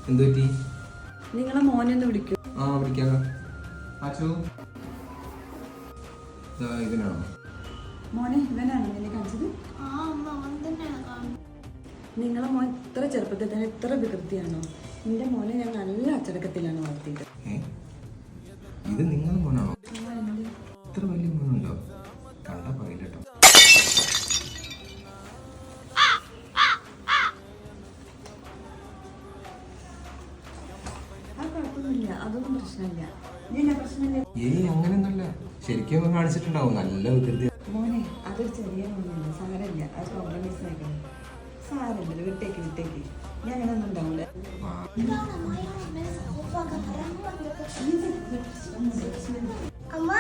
എന്ത് പറ്റി? നിങ്ങളെ മോനെ ഒന്ന് വിളിക്കൂ. ആ വിളിക്കാലോ. അച്ചു ഇതിനാണോ? മോനെ ഇവനാണോ നിന്നെ കാണിച്ചത്? നിങ്ങളെ മോൻ ഇത്ര ചെറുപ്പത്തിൽ തന്നെ ഇത്ര വികൃതിയാണോ? എന്റെ മോനെ ഞാൻ നല്ല അച്ചടക്കത്തിലാണ് വളർത്തിയത്. ഇത് നിങ്ങളുടെ മോനാണോ? ഇത്ര വലിയ മോനുണ്ടോ? കണ്ടാ പറയില്ല കേട്ടോ. കുഴപ്പമൊന്നുമില്ല, അതൊന്നും പ്രശ്നമില്ല. പ്രശ്നമില്ല. അങ്ങനെയൊന്നുമല്ല, ശരിക്കും കാണിച്ചിട്ടുണ്ടാവും നല്ല വികൃതി. മോനെ അതൊരു ചെറിയ മോനല്ല, സാരമില്ല. അത് കോംപ്രമൈസ് ആക്കണം. സാരമില്ല, വിട്ടേക്ക്. ഞാൻ അങ്ങനെ ഒന്നും ഉണ്ടാവില്ല. അമ്മ